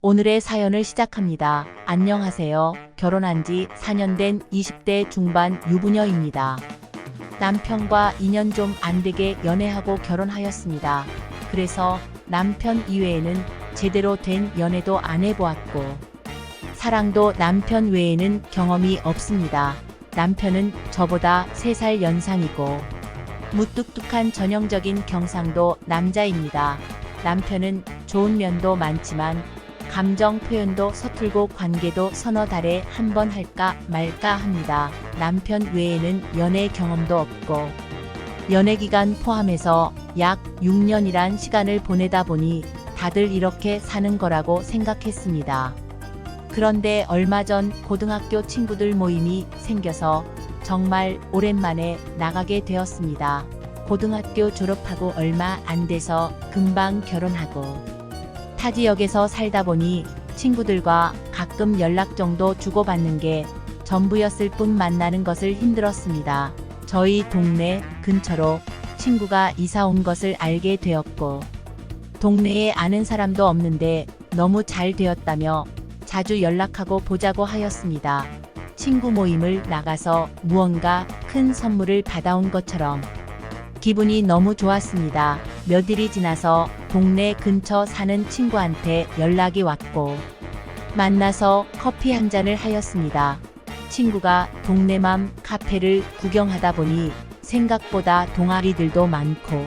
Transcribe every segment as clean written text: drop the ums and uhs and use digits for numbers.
오늘의 사연을 시작합니다. 안녕하세요. 결혼한 지 4년 된 20대 중반 유부녀입니다. 남편과 2년 좀 안 되게 연애하고 결혼하였습니다. 그래서 남편 이외에는 제대로 된 연애도 안 해보았고, 사랑도 남편 외에는 경험이 없습니다. 남편은 저보다 3살 연상이고, 무뚝뚝한 전형적인 경상도 남자입니다. 남편은 좋은 면도 많지만 감정 표현도 서툴고 관계도 서너 달에 한 번 할까 말까 합니다. 남편 외에는 연애 경험도 없고 연애 기간 포함해서 약 6년이란 시간을 보내다 보니 다들 이렇게 사는 거라고 생각했습니다. 그런데 얼마 전 고등학교 친구들 모임이 생겨서 정말 오랜만에 나가게 되었습니다. 고등학교 졸업하고 얼마 안 돼서 금방 결혼하고 타 지역에서 살다 보니 친구들과 가끔 연락 정도 주고받는 게 전부였을 뿐 만나는 것을 힘들었습니다. 저희 동네 근처로 친구가 이사 온 것을 알게 되었고, 동네에 아는 사람도 없는데 너무 잘 되었다며 자주 연락하고 보자고 하였습니다. 친구 모임을 나가서 무언가 큰 선물을 받아온 것처럼 기분이 너무 좋았습니다. 몇일이 지나서 동네 근처 사는 친구한테 연락이 왔고 만나서 커피 한 잔을 하였습니다. 친구가 동네맘 카페를 구경하다 보니 생각보다 동아리들도 많고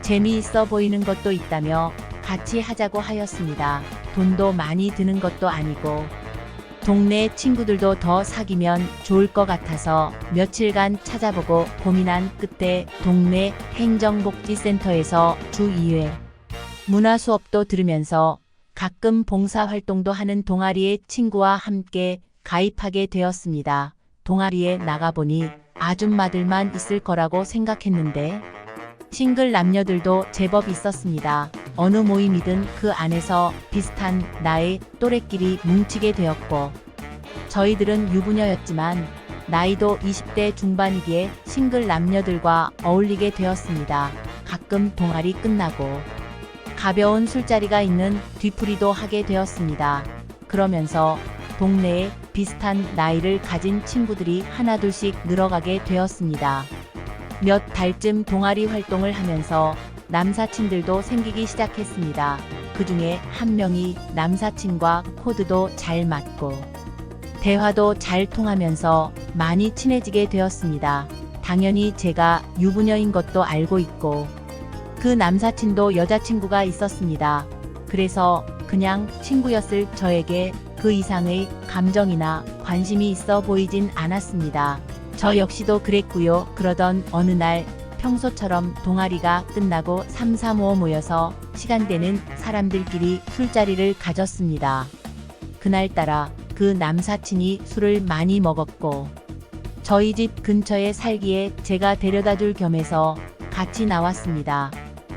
재미있어 보이는 것도 있다며 같이 하자고 하였습니다. 돈도 많이 드는 것도 아니고 동네 친구들도 더 사귀면 좋을 것 같아서 며칠간 찾아보고 고민한 끝에 동네 행정복지센터에서 주 2회 문화 수업도 들으면서 가끔 봉사활동도 하는 동아리의 친구와 함께 가입하게 되었습니다. 동아리에 나가보니 아줌마들만 있을 거라고 생각했는데 싱글 남녀들도 제법 있었습니다. 어느 모임이든 그 안에서 비슷한 나의 또래끼리 뭉치게 되었고, 저희들은 유부녀였지만 나이도 20대 중반이기에 싱글 남녀들과 어울리게 되었습니다. 가끔 동아리 끝나고 가벼운 술자리가 있는 뒤풀이도 하게 되었습니다. 그러면서 동네에 비슷한 나이를 가진 친구들이 하나둘씩 늘어가게 되었습니다. 몇 달쯤 동아리 활동을 하면서 남사친들도 생기기 시작했습니다. 그 중에 한 명이 남사친과 코드도 잘 맞고 대화도 잘 통하면서 많이 친해지게 되었습니다. 당연히 제가 유부녀인 것도 알고 있고 그 남사친도 여자친구가 있었습니다. 그래서 그냥 친구였을 저에게 그 이상의 감정이나 관심이 있어 보이진 않았습니다. 저 역시도 그랬고요. 그러던 어느 날 평소처럼 동아리가 끝나고 3, 4, 5 모여서 시간 되는 사람들끼리 술자리를 가졌습니다. 그날따라 그 남사친이 술을 많이 먹었고 저희 집 근처에 살기에 제가 데려다줄 겸해서 같이 나왔습니다.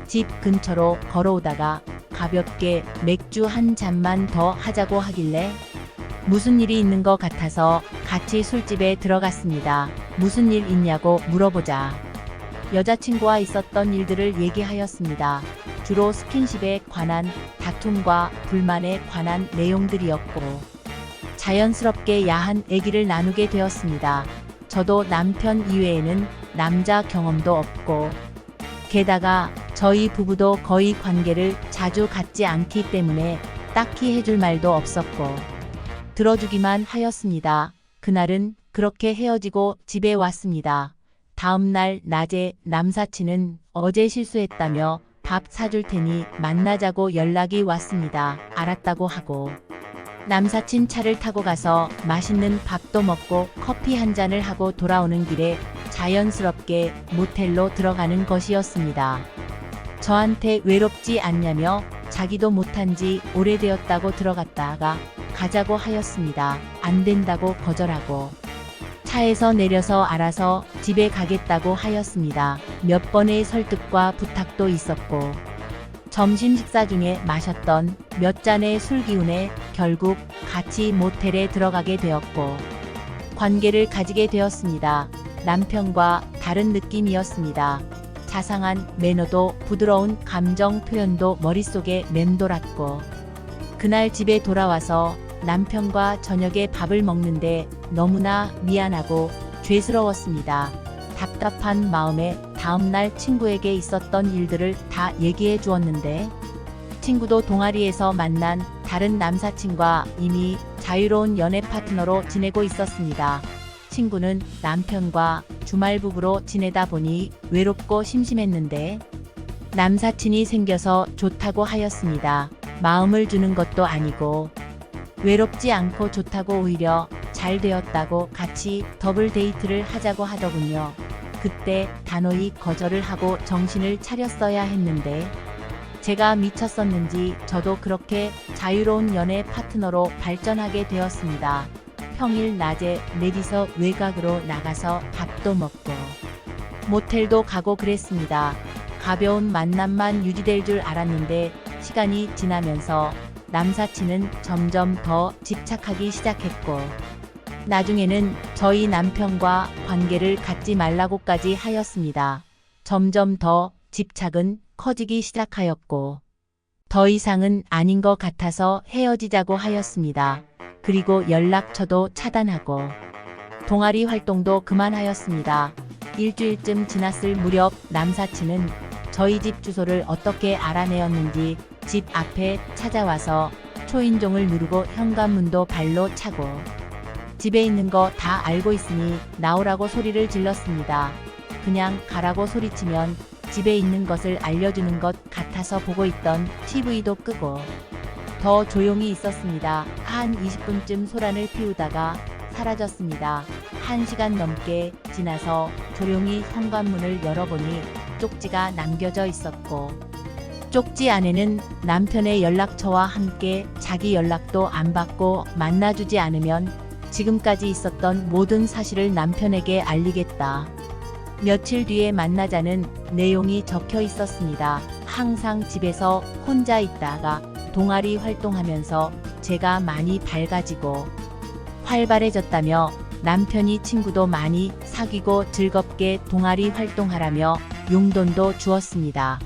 집 근처로 걸어오다가 가볍게 맥주 한 잔만 더 하자고 하길래 무슨 일이 있는 것 같아서 같이 술집에 들어갔습니다. 무슨 일 있냐고 물어보자 여자친구와 있었던 일들을 얘기하였습니다. 주로 스킨십에 관한 다툼과 불만에 관한 내용들이었고 자연스럽게 야한 얘기를 나누게 되었습니다. 저도 남편 이외에는 남자 경험도 없고 게다가 저희 부부도 거의 관계를 자주 갖지 않기 때문에 딱히 해줄 말도 없었고 들어주기만 하였습니다. 그날은 그렇게 헤어지고 집에 왔습니다. 다음날 낮에 남사친은 어제 실수했다며 밥 사줄 테니 만나자고 연락이 왔습니다. 알았다고 하고 남사친 차를 타고 가서 맛있는 밥도 먹고 커피 한 잔을 하고 돌아오는 길에 자연스럽게 모텔로 들어가는 것이었습니다. 저한테 외롭지 않냐며 자기도 못한 지 오래되었다고 들어갔다가 가자고 하였습니다. 안 된다고 거절하고 차에서 내려서 알아서 집에 가겠다고 하였습니다. 몇 번의 설득과 부탁도 있었고 점심 식사 중에 마셨던 몇 잔의 술 기운에 결국 같이 모텔에 들어가게 되었고 관계를 가지게 되었습니다. 남편과 다른 느낌이었습니다. 자상한 매너도 부드러운 감정 표현도 머릿속에 맴돌았고 그날 집에 돌아와서 남편과 저녁에 밥을 먹는데 너무나 미안하고 죄스러웠습니다. 답답한 마음에 다음날 친구에게 있었던 일들을 다 얘기해 주었는데 친구도 동아리에서 만난 다른 남사친과 이미 자유로운 연애 파트너로 지내고 있었습니다. 친구는 남편과 주말 부부로 지내다 보니 외롭고 심심했는데 남사친이 생겨서 좋다고 하였습니다. 마음을 주는 것도 아니고 외롭지 않고 좋다고 오히려 잘 되었다고 같이 더블 데이트를 하자고 하더군요. 그때 단호히 거절을 하고 정신을 차렸어야 했는데 제가 미쳤었는지 저도 그렇게 자유로운 연애 파트너로 발전하게 되었습니다. 평일 낮에 넷이서 외곽으로 나가서 밥도 먹고 모텔도 가고 그랬습니다. 가벼운 만남만 유지될 줄 알았는데 시간이 지나면서 남사친은 점점 더 집착하기 시작했고 나중에는 저희 남편과 관계를 갖지 말라고까지 하였습니다. 점점 더 집착은 커지기 시작하였고 더 이상은 아닌 것 같아서 헤어지자고 하였습니다. 그리고 연락처도 차단하고 동아리 활동도 그만하였습니다. 일주일쯤 지났을 무렵 남사친은 저희 집 주소를 어떻게 알아내었는지 집 앞에 찾아와서 초인종을 누르고 현관문도 발로 차고 집에 있는 거 다 알고 있으니 나오라고 소리를 질렀습니다. 그냥 가라고 소리치면 집에 있는 것을 알려주는 것 같아서 보고 있던 TV도 끄고 더 조용히 있었습니다. 한 20분쯤 소란을 피우다가 사라졌습니다. 1시간 넘게 지나서 조용히 현관문을 열어보니 쪽지가 남겨져 있었고 쪽지 안에는 남편의 연락처와 함께 자기 연락도 안 받고 만나주지 않으면 지금까지 있었던 모든 사실을 남편에게 알리겠다. 며칠 뒤에 만나자는 내용이 적혀 있었습니다. 항상 집에서 혼자 있다가 동아리 활동하면서 제가 많이 밝아지고 활발해졌다며 남편이 친구도 많이 사귀고 즐겁게 동아리 활동하라며 용돈도 주었습니다.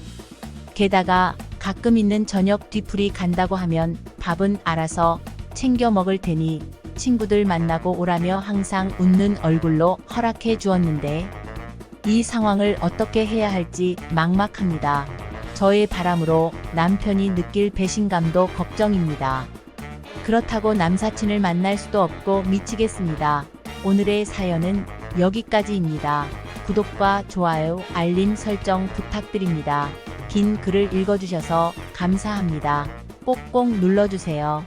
게다가 가끔 있는 저녁 뒤풀이 간다고 하면 밥은 알아서 챙겨 먹을 테니 친구들 만나고 오라며 항상 웃는 얼굴로 허락해 주었는데 이 상황을 어떻게 해야 할지 막막합니다. 저의 바람으로 남편이 느낄 배신감도 걱정입니다. 그렇다고 남사친을 만날 수도 없고 미치겠습니다. 오늘의 사연은 여기까지입니다. 구독과 좋아요, 알림 설정 부탁드립니다. 긴 글을 읽어주셔서 감사합니다. 꼭꼭 눌러주세요.